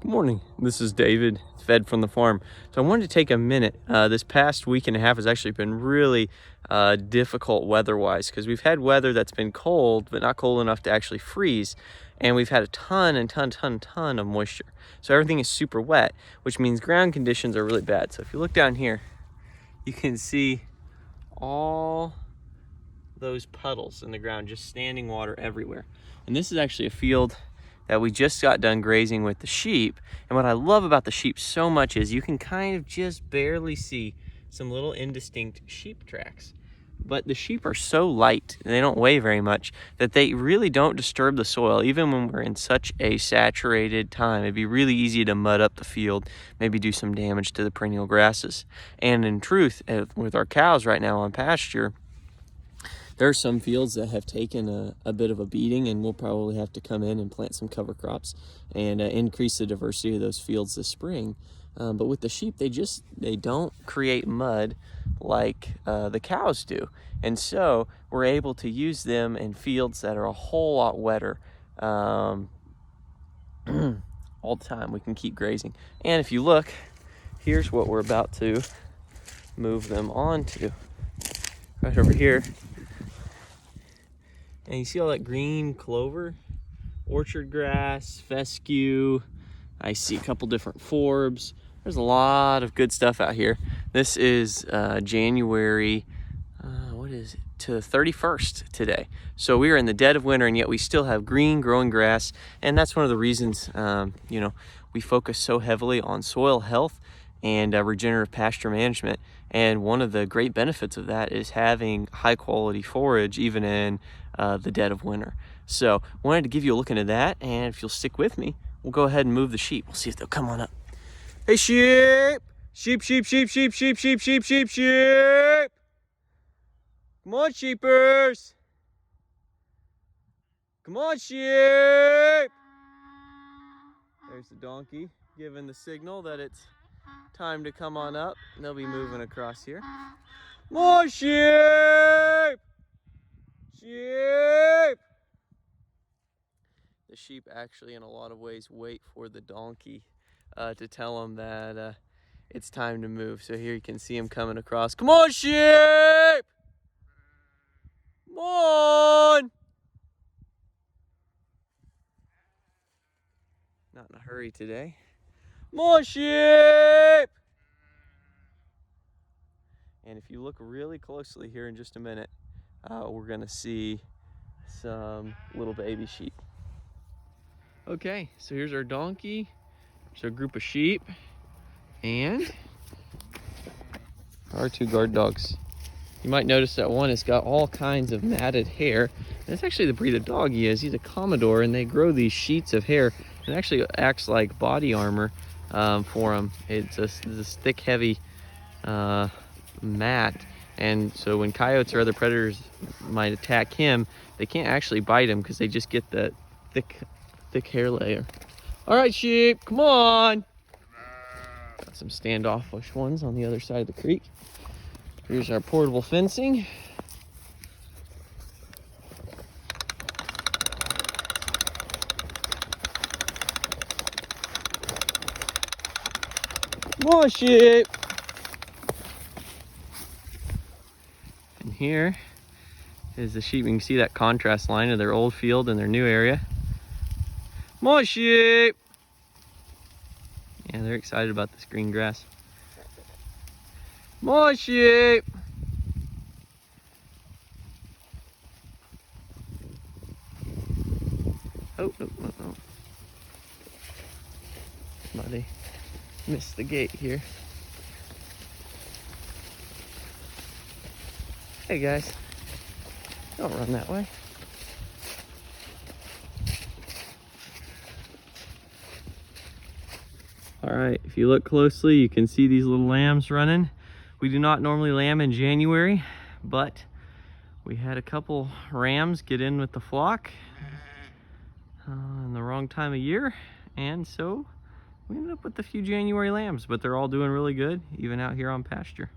Good morning, this is David, fed from the farm. So I wanted to take a minute. This past week and a half has actually been really difficult weather-wise because we've had weather that's been cold, but not cold enough to actually freeze. And we've had a ton of moisture. So everything is super wet, which means ground conditions are really bad. So if you look down here, you can see all those puddles in the ground, just standing water everywhere. And this is actually a field that we just got done grazing with the sheep. And what I love about the sheep so much is you can kind of just barely see some little indistinct sheep tracks. But the sheep are so light, and they don't weigh very much, that they really don't disturb the soil. Even when we're in such a saturated time, it'd be really easy to mud up the field, maybe do some damage to the perennial grasses. And in truth, with our cows right now on pasture, there are some fields that have taken a bit of a beating, and we'll probably have to come in and plant some cover crops and increase the diversity of those fields this spring. But with the sheep, they don't create mud like the cows do. And so we're able to use them in fields that are a whole lot wetter all the time. We can keep grazing. And if you look, here's what we're about to move them onto. Right over here. And you see all that green clover, orchard grass, fescue. I see a couple different forbs. There's a lot of good stuff out here. This is January, what is it, to 31st today. So we are in the dead of winter, and yet we still have green growing grass. And that's one of the reasons, we focus so heavily on soil health and regenerative pasture management. And one of the great benefits of that is having high quality forage even in the dead of winter. So wanted to give you a look into that, and if you'll stick with me, we'll go ahead and move the sheep. We'll see if they'll come on up. Hey sheep! Sheep, sheep, sheep, sheep, sheep, sheep, sheep, sheep, sheep! Come on, sheepers! Come on, sheep! There's the donkey giving the signal that it's time to come on up. And they'll be moving across here. More sheep! Sheep! The sheep actually, in a lot of ways, wait for the donkey to tell them that it's time to move. So here you can see him coming across. Come on, sheep! Come on! Not in a hurry today. More sheep! And if you look really closely here in just a minute, we're gonna see some little baby sheep. Okay, so here's our donkey, there's our group of sheep, and our two guard dogs. You might notice that one has got all kinds of matted hair. That's actually the breed of dog he is. He's a Commodore, and they grow these sheets of hair. It actually acts like body armor for him. It's this thick, heavy mat, and so when coyotes or other predators might attack him, they can't actually bite him because they just get that thick hair layer. All right, sheep, come on. Got some standoffish ones on the other side of the creek. Here's our portable fencing. Come on, sheep. And here is the sheep. You can see that contrast line of their old field and their new area. Come on, sheep. Yeah, they're excited about this green grass. Come on, sheep. Oh. Somebody missed the gate here. Hey guys, don't run that way. All right, if you look closely, you can see these little lambs running. We do not normally lamb in January, but we had a couple rams get in with the flock in the wrong time of year, and so we ended up with a few January lambs, but they're all doing really good, even out here on pasture.